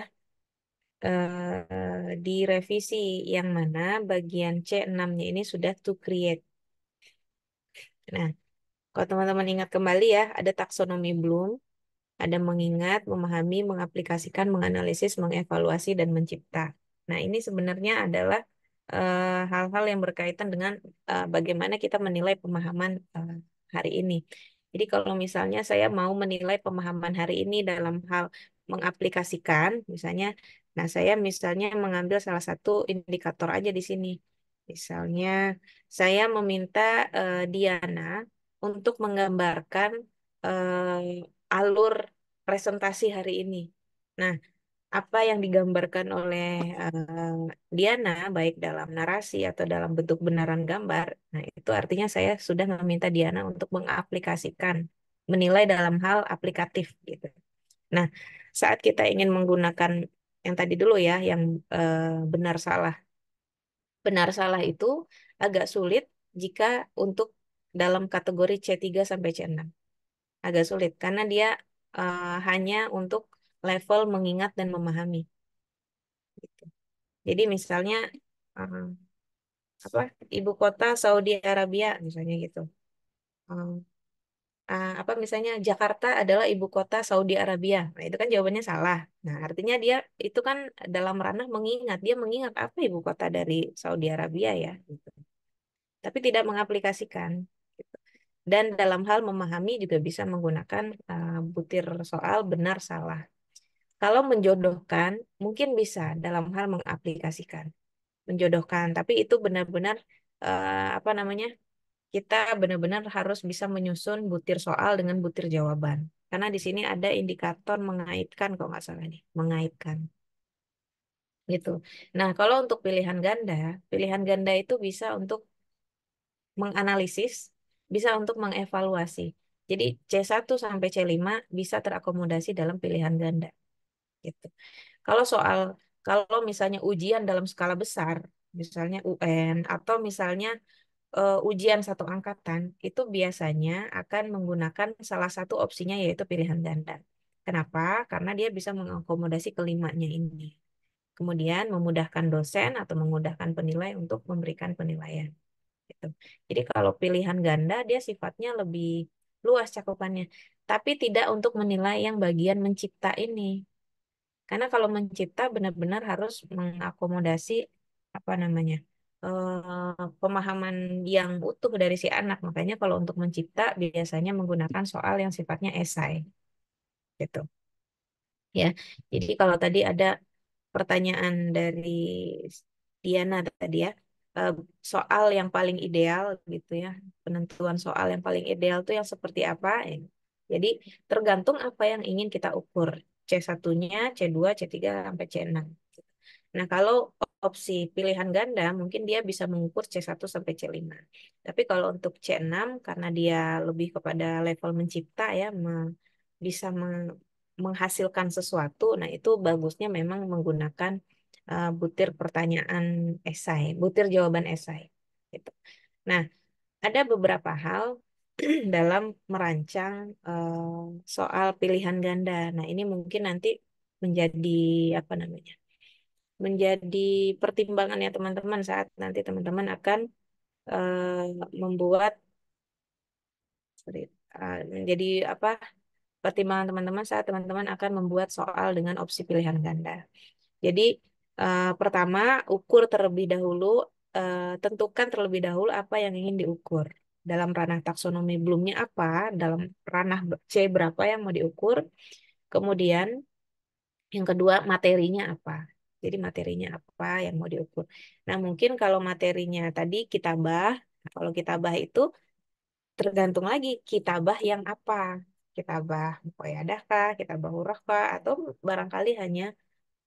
direvisi, yang mana bagian C6-nya ini sudah to create. Nah, kalau teman-teman ingat kembali ya, ada taksonomi Bloom. Ada mengingat, memahami, mengaplikasikan, menganalisis, mengevaluasi, dan mencipta. Nah, ini sebenarnya adalah hal-hal yang berkaitan dengan bagaimana kita menilai pemahaman hari ini. Jadi kalau misalnya saya mau menilai pemahaman hari ini dalam hal mengaplikasikan, misalnya, nah saya misalnya mengambil salah satu indikator aja di sini. Misalnya saya meminta Diana untuk menggambarkan alur presentasi hari ini. Nah, apa yang digambarkan oleh Diana, baik dalam narasi atau dalam bentuk benaran gambar, nah itu artinya saya sudah meminta Diana untuk mengaplikasikan, menilai dalam hal aplikatif gitu. Nah, saat kita ingin menggunakan yang tadi dulu ya, yang benar salah. Benar salah itu agak sulit jika untuk dalam kategori C3 sampai C6. Agak sulit karena dia hanya untuk level mengingat dan memahami. Gitu. Jadi misalnya eh, apa ibu kota Saudi Arabia misalnya gitu. Eh, apa misalnya Jakarta adalah ibu kota Saudi Arabia. Nah, itu kan jawabannya salah. Nah, artinya dia itu kan dalam ranah mengingat. Dia mengingat apa ibu kota dari Saudi Arabia ya. Gitu. Tapi tidak mengaplikasikan. Gitu. Dan dalam hal memahami juga bisa menggunakan butir soal benar salah. Kalau menjodohkan, mungkin bisa dalam hal mengaplikasikan, menjodohkan. Tapi itu benar-benar apa namanya? Kita benar-benar harus bisa menyusun butir soal dengan butir jawaban. Karena di sini ada indikator mengaitkan, kalau nggak salah nih, mengaitkan. Gitu. Nah, kalau untuk pilihan ganda itu bisa untuk menganalisis, bisa untuk mengevaluasi. Jadi C1 sampai C5 bisa terakomodasi dalam pilihan ganda. Gitu. Kalau soal, kalau misalnya ujian dalam skala besar, misalnya UN atau misalnya ujian satu angkatan, itu biasanya akan menggunakan salah satu opsinya yaitu pilihan ganda. Kenapa? Karena dia bisa mengakomodasi kelimanya ini. Kemudian memudahkan dosen atau memudahkan penilai untuk memberikan penilaian. Gitu. Jadi kalau pilihan ganda dia sifatnya lebih luas cakupannya, tapi tidak untuk menilai yang bagian mencipta ini. Karena kalau mencipta benar-benar harus mengakomodasi apa namanya pemahaman yang utuh dari si anak. Makanya kalau untuk mencipta biasanya menggunakan soal yang sifatnya esai, gitu. Ya, jadi kalau tadi ada pertanyaan dari Diana tadi ya, eh, soal yang paling ideal gitu ya, penentuan soal yang paling ideal itu yang seperti apa? Jadi tergantung apa yang ingin kita ukur. C1-nya, C2, C3 sampai C6. Nah, kalau opsi pilihan ganda mungkin dia bisa mengukur C1 sampai C5. Tapi kalau untuk C6 karena dia lebih kepada level mencipta ya, bisa menghasilkan sesuatu, nah itu bagusnya memang menggunakan butir pertanyaan esai, butir jawaban esai. Gitu. Nah, ada beberapa hal dalam merancang soal pilihan ganda. Nah, ini mungkin nanti menjadi apa namanya? Menjadi pertimbangan ya teman-teman saat nanti teman-teman akan membuat sorry, menjadi apa? Pertimbangan teman-teman saat teman-teman akan membuat soal dengan opsi pilihan ganda. Jadi pertama ukur terlebih dahulu, tentukan terlebih dahulu apa yang ingin diukur. Dalam ranah taksonomi Bloomnya apa, dalam ranah C berapa yang mau diukur. Kemudian yang kedua materinya apa. Jadi materinya apa yang mau diukur. Nah mungkin kalau materinya tadi kitabah, kalau kitabah itu tergantung lagi kitabah yang apa. Kitabah muqayyadah kah, kitabah hurrah kah, atau barangkali hanya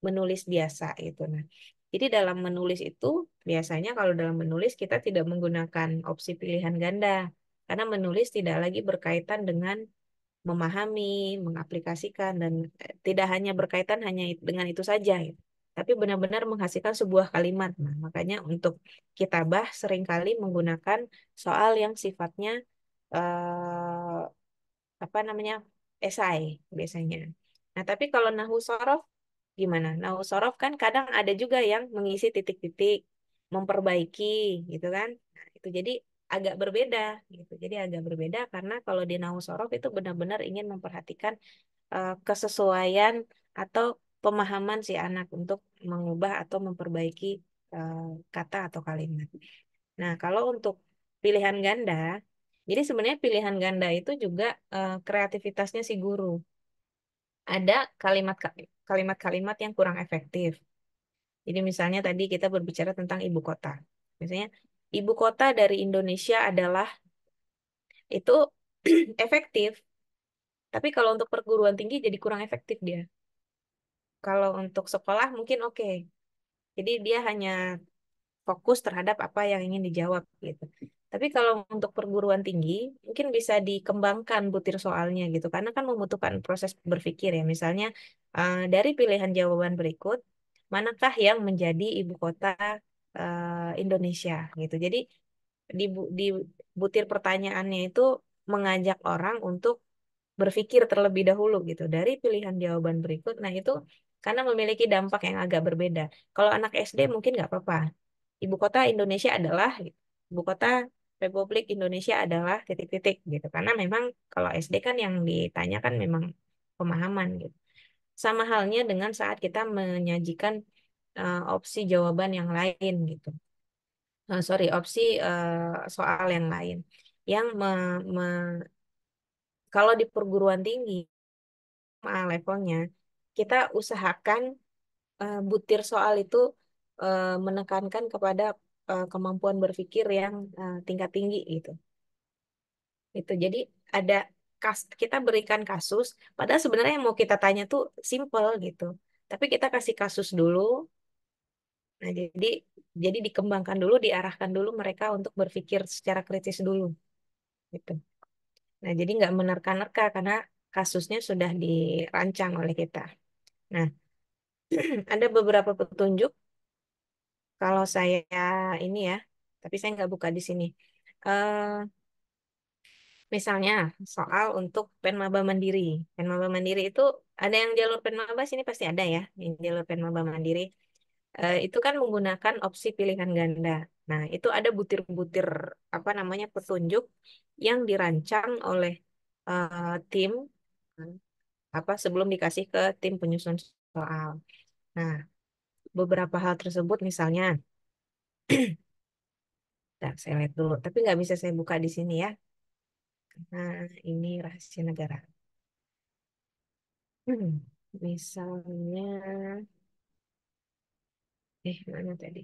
menulis biasa itu. Nah, jadi dalam menulis itu biasanya kalau dalam menulis kita tidak menggunakan opsi pilihan ganda karena menulis tidak lagi berkaitan dengan memahami, mengaplikasikan dan tidak hanya berkaitan hanya dengan itu saja gitu. Tapi benar-benar menghasilkan sebuah kalimat. Nah, makanya untuk kitabah seringkali menggunakan soal yang sifatnya eh, apa namanya esai biasanya. Nah, tapi kalau nahu sorof gimana? Nahu sorof kan kadang ada juga yang mengisi titik-titik, memperbaiki gitu kan. Nah, itu jadi agak berbeda gitu. Jadi agak berbeda karena kalau di nahu sorof itu benar-benar ingin memperhatikan kesesuaian atau pemahaman si anak untuk mengubah atau memperbaiki eh, kata atau kalimat. Nah, kalau untuk pilihan ganda, jadi sebenarnya pilihan ganda itu juga kreativitasnya si guru. Ada kalimat-kalimat yang kurang efektif. Jadi misalnya tadi kita berbicara tentang ibu kota. Misalnya ibu kota dari Indonesia adalah itu efektif, tapi kalau untuk perguruan tinggi jadi kurang efektif dia. Kalau untuk sekolah mungkin oke. Jadi dia hanya fokus terhadap apa yang ingin dijawab gitu. Tapi kalau untuk perguruan tinggi mungkin bisa dikembangkan butir soalnya gitu karena kan membutuhkan proses berpikir ya. Misalnya dari pilihan jawaban berikut manakah yang menjadi ibu kota Indonesia gitu. Jadi di butir pertanyaannya itu mengajak orang untuk berpikir terlebih dahulu gitu dari pilihan jawaban berikut. Nah itu karena memiliki dampak yang agak berbeda. Kalau anak SD mungkin nggak apa-apa. Ibu kota Indonesia adalah gitu. Ibu kota Republik Indonesia adalah titik-titik gitu. Karena memang kalau SD kan yang ditanyakan memang pemahaman gitu. Sama halnya dengan saat kita menyajikan opsi jawaban yang lain gitu. Sorry, opsi soal yang lain yang kalau di perguruan tinggi levelnya kita usahakan butir soal itu menekankan kepada kemampuan berpikir yang tingkat tinggi gitu. Itu jadi ada kita berikan kasus, padahal sebenarnya yang mau kita tanya tuh simple gitu. Tapi kita kasih kasus dulu. Nah, jadi dikembangkan dulu, diarahkan dulu mereka untuk berpikir secara kritis dulu gitu. Nah, jadi nggak menerka-nerka karena kasusnya sudah dirancang oleh kita. Nah, ada beberapa petunjuk kalau saya ini ya, tapi saya nggak buka di sini. Eh, Misalnya soal untuk Penmaba Mandiri. Penmaba Mandiri itu ada yang jalur Penmaba sini pasti ada ya, yang jalur Penmaba Mandiri. Itu kan menggunakan opsi pilihan ganda. Nah, itu ada butir-butir apa namanya petunjuk yang dirancang oleh tim apa sebelum dikasih ke tim penyusun soal. Nah, beberapa hal tersebut misalnya, nah, saya lihat dulu, tapi nggak bisa saya buka di sini ya, nah ini rahasia negara. Hmm, Misalnya, mana tadi?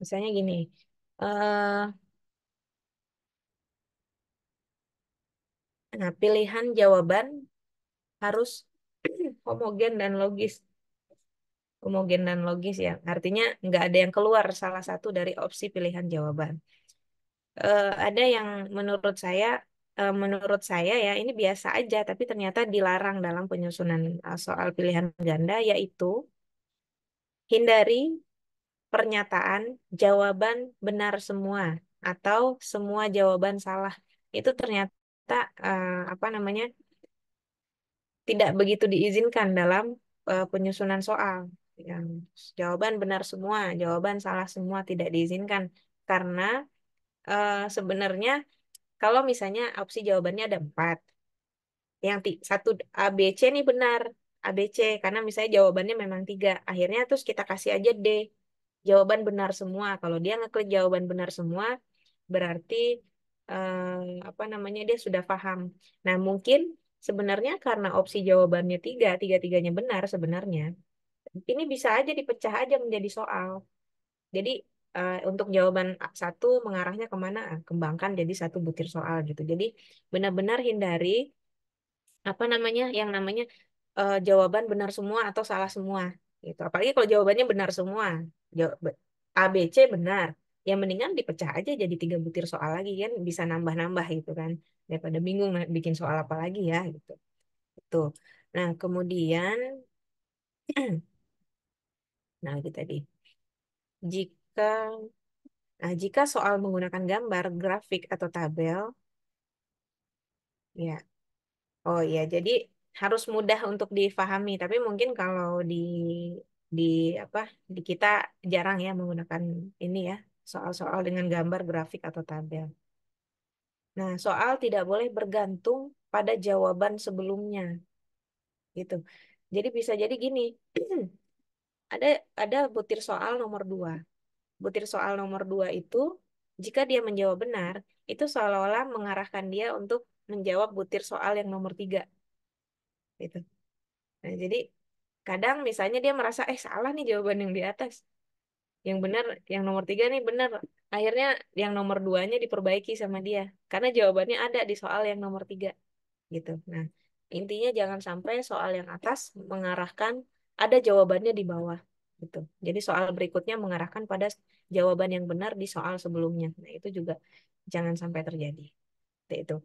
Misalnya gini, eh nah, pilihan jawaban harus homogen dan logis. Homogen dan logis ya, artinya nggak ada yang keluar salah satu dari opsi pilihan jawaban. Ada yang menurut saya ya ini biasa aja, tapi ternyata dilarang dalam penyusunan soal pilihan ganda, yaitu hindari pernyataan jawaban benar semua atau semua jawaban salah. Itu ternyata apa namanya tidak begitu diizinkan dalam penyusunan soal. Yang jawaban benar semua, jawaban salah semua tidak diizinkan karena sebenarnya kalau misalnya opsi jawabannya ada 4, yang satu A B C nih benar A B C karena misalnya jawabannya memang 3, akhirnya terus kita kasih aja D jawaban benar semua. Kalau dia ngeklik jawaban benar semua berarti apa namanya dia sudah paham. Nah mungkin sebenarnya karena opsi jawabannya 3, tiga-tiganya benar sebenarnya ini bisa aja dipecah aja menjadi soal. Jadi untuk jawaban satu mengarahnya kemana? Kembangkan jadi satu butir soal gitu. Jadi benar-benar hindari apa namanya yang namanya jawaban benar semua atau salah semua gitu. Apalagi kalau jawabannya benar semua, jawab A B C benar, ya mendingan dipecah aja jadi 3 butir soal lagi kan bisa nambah-nambah gitu kan daripada bingung bikin soal apa lagi ya gitu. Itu. Nah kemudian, nah itu tadi. Jika jika soal menggunakan gambar, grafik atau tabel, ya. Oh iya, jadi harus mudah untuk difahami. Tapi mungkin kalau di apa di kita jarang ya menggunakan ini ya soal-soal dengan gambar, grafik atau tabel. Nah, soal tidak boleh bergantung pada jawaban sebelumnya, gitu. Jadi bisa jadi gini, ada butir soal nomor 2. Butir soal nomor 2 itu, jika dia menjawab benar, itu seolah-olah mengarahkan dia untuk menjawab butir soal yang nomor 3, gitu. Nah, jadi kadang misalnya dia merasa, salah nih jawaban yang di atas. Yang benar, yang nomor 3 nih benar. Akhirnya yang nomor 2-nya diperbaiki sama dia. Karena jawabannya ada di soal yang nomor 3, gitu. Nah, intinya jangan sampai soal yang atas mengarahkan ada jawabannya di bawah, gitu. Jadi soal berikutnya mengarahkan pada jawaban yang benar di soal sebelumnya. Nah, itu juga jangan sampai terjadi. Itu.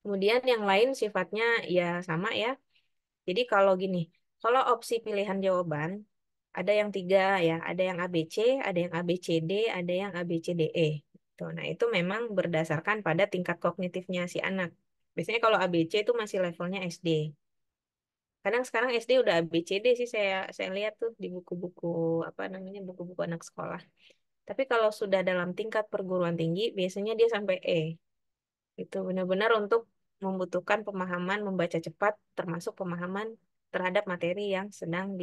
Kemudian yang lain sifatnya ya sama ya. Jadi kalau gini, kalau opsi pilihan jawaban ada yang 3 ya, ada yang ABC, ada yang ABCD, ada yang ABCDE. Tuh, nah itu memang berdasarkan pada tingkat kognitifnya si anak. Biasanya kalau ABC itu masih levelnya SD. Kadang sekarang SD udah ABCD sih saya lihat tuh di buku-buku apa namanya buku-buku anak sekolah. Tapi kalau sudah dalam tingkat perguruan tinggi, biasanya dia sampai E. Itu benar-benar untuk membutuhkan pemahaman membaca cepat, termasuk pemahaman terhadap materi yang sedang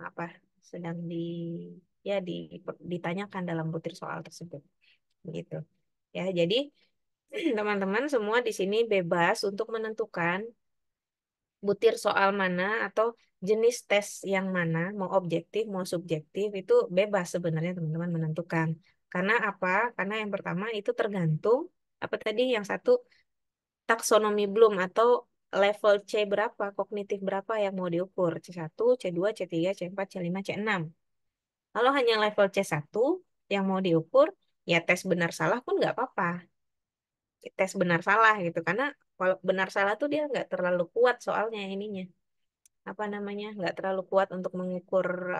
apa sedang ya ditanyakan dalam butir soal tersebut. Begitu. Ya, jadi teman-teman semua di sini bebas untuk menentukan butir soal mana atau jenis tes yang mana, mau objektif, mau subjektif, itu bebas sebenarnya teman-teman menentukan. Karena apa? Karena yang pertama itu tergantung, apa tadi yang satu, taksonomi Bloom atau level C berapa, kognitif berapa yang mau diukur. C1, C2, C3, C4, C5, C6. Kalau hanya level C1 yang mau diukur, ya tes benar salah pun nggak apa-apa. Tes benar salah gitu. Karena kalau benar salah tuh dia nggak terlalu kuat soalnya ininya. Apa namanya, nggak terlalu kuat untuk mengukur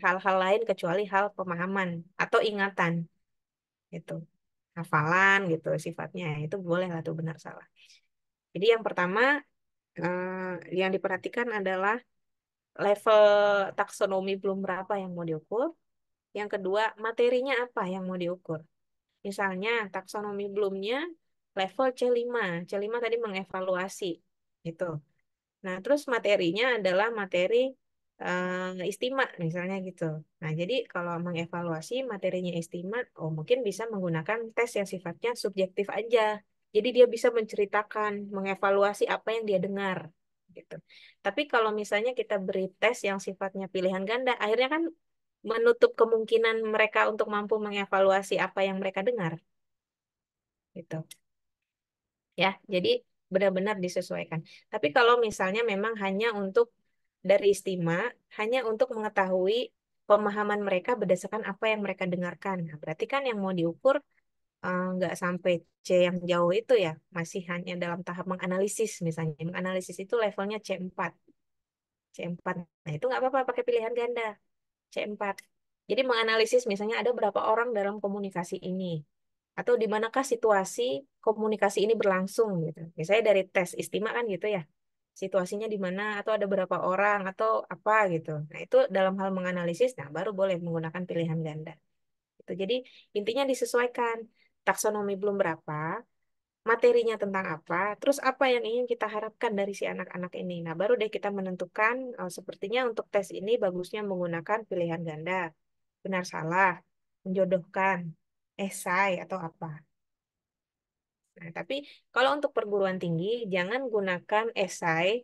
hal-hal lain kecuali hal pemahaman atau ingatan gitu, hafalan gitu sifatnya itu boleh lah tuh benar salah. Jadi yang pertama yang diperhatikan adalah level taksonomi belum berapa yang mau diukur. Yang kedua, materinya apa yang mau diukur. Misalnya taksonomi belumnya level C5. C5 tadi mengevaluasi gitu. Nah, terus materinya adalah materi istima misalnya gitu. Nah, jadi kalau mengevaluasi materinya istima, oh mungkin bisa menggunakan tes yang sifatnya subjektif aja. Jadi dia bisa menceritakan, mengevaluasi apa yang dia dengar gitu. Tapi kalau misalnya kita beri tes yang sifatnya pilihan ganda, akhirnya kan menutup kemungkinan mereka untuk mampu mengevaluasi apa yang mereka dengar gitu. Ya, jadi benar-benar disesuaikan. Tapi kalau misalnya memang hanya untuk dari istima, hanya untuk mengetahui pemahaman mereka berdasarkan apa yang mereka dengarkan. Nah, berarti kan yang mau diukur nggak sampai C yang jauh itu ya, masih hanya dalam tahap menganalisis misalnya. Menganalisis itu levelnya C4. C4. Nah, itu nggak apa-apa pakai pilihan ganda. C4. Jadi menganalisis misalnya ada berapa orang dalam komunikasi ini atau di manakah situasi komunikasi ini berlangsung gitu. Misalnya dari tes istima kan gitu ya. Situasinya di mana atau ada berapa orang atau apa gitu. Nah, itu dalam hal menganalisis nah baru boleh menggunakan pilihan ganda. Gitu. Jadi intinya disesuaikan taksonomi belum berapa, materinya tentang apa, terus apa yang ingin kita harapkan dari si anak-anak ini. Nah, baru deh kita menentukan sepertinya untuk tes ini bagusnya menggunakan pilihan ganda, benar salah, menjodohkan, esai atau apa. Nah, tapi kalau untuk perguruan tinggi, jangan gunakan esai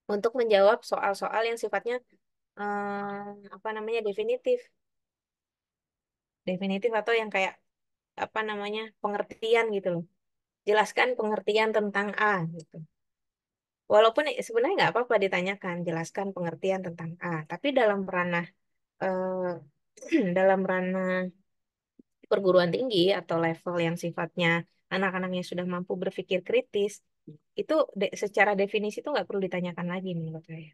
untuk menjawab soal-soal yang sifatnya apa namanya definitif, definitif atau yang kayak apa namanya pengertian gitu loh. Jelaskan pengertian tentang A gitu. Walaupun sebenarnya nggak apa-apa ditanyakan, jelaskan pengertian tentang A, tapi dalam ranah dalam ranah perguruan tinggi atau level yang sifatnya anak-anaknya sudah mampu berpikir kritis, itu secara definisi itu nggak perlu ditanyakan lagi menurut saya.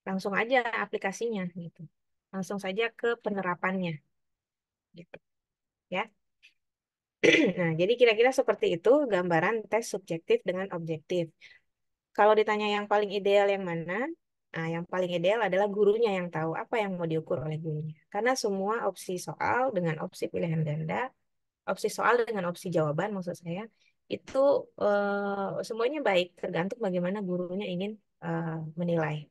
Langsung aja aplikasinya gitu. Langsung saja ke penerapannya gitu. Ya. Nah, jadi kira-kira seperti itu gambaran tes subjektif dengan objektif. Kalau ditanya yang paling ideal yang mana? Nah, yang paling ideal adalah gurunya yang tahu apa yang mau diukur oleh gurunya. Karena semua opsi soal dengan opsi pilihan ganda opsi soal dengan opsi jawaban maksud saya itu semuanya baik tergantung bagaimana gurunya ingin menilai.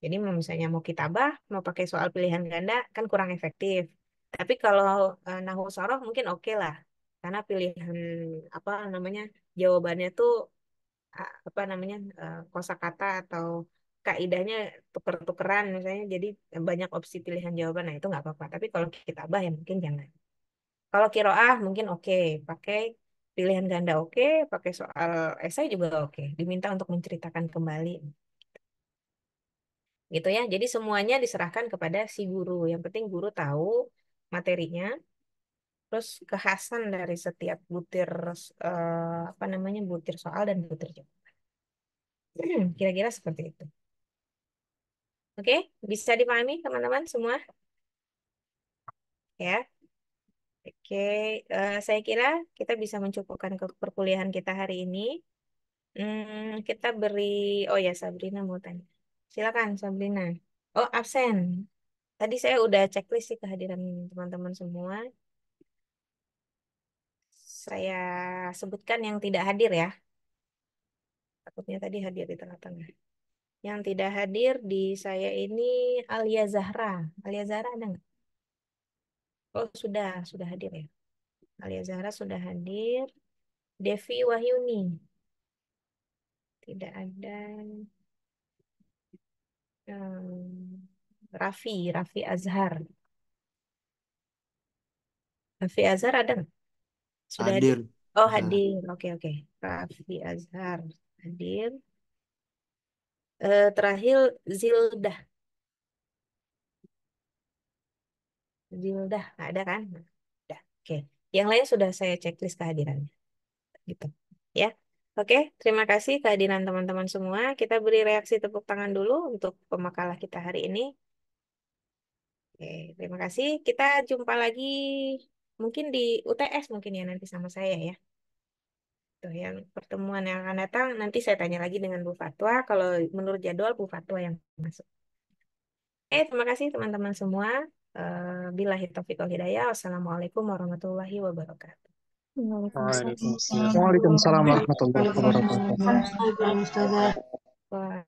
Jadi misalnya mau kitabah, mau pakai soal pilihan ganda kan kurang efektif. Tapi kalau nahwu soroh mungkin oke lah. Karena pilihan apa namanya jawabannya tuh apa namanya kosakata atau kaidahnya tuker-tukeran misalnya. Jadi banyak opsi pilihan jawaban. Nah itu nggak apa-apa. Tapi kalau kitabah ya mungkin jangan. Kalau kiroah mungkin oke, pakai pilihan ganda oke, pakai soal esai juga oke. Diminta untuk menceritakan kembali gitu ya. Jadi semuanya diserahkan kepada si guru. Yang penting guru tahu materinya, terus kekhasan dari setiap butir apa namanya butir soal dan butir jawaban. Kira-kira seperti itu. Oke, bisa dipahami teman-teman semua? Ya. Oke, saya kira kita bisa mencukupkan ke perkuliahan kita hari ini. Kita beri, oh ya Sabrina mau tanya. Silakan Sabrina. Oh absen. Tadi saya udah checklist sih kehadiran teman-teman semua. Saya sebutkan yang tidak hadir ya. Takutnya tadi hadir di tengah-tengah. Yang tidak hadir di saya ini Alia Zahra. Alia Zahra ada nggak? Oh sudah hadir ya. Alia Zahra sudah hadir. Devi Wahyuni tidak ada. Raffi Azhar. Raffi Azhar ada nggak? Sudah hadir. Hadir. Oh Bisa. hadir. Oke. Raffi Azhar hadir. Terakhir Zildah. Zildah nggak ada kan? Udah. Oke. Yang lain sudah saya checklist kehadirannya. Gitu. Ya. Oke, terima kasih kehadiran teman-teman semua. Kita beri reaksi tepuk tangan dulu untuk pemakalah kita hari ini. Oke, terima kasih. Kita jumpa lagi mungkin di UTS mungkin ya nanti sama saya ya. Tuh, yang pertemuan yang akan datang nanti saya tanya lagi dengan Bu Fatwa. Kalau menurut jadwal Bu Fatwa yang masuk. Terima kasih teman-teman semua. Billahi taufiq wal hidayah. Wassalamualaikum warahmatullahi wabarakatuh. Waalaikumsalam Waalaikumsalam. Waalaikumsalam warahmatullahi wabarakatuh. warahmatullahi wabarakatuh. Wah.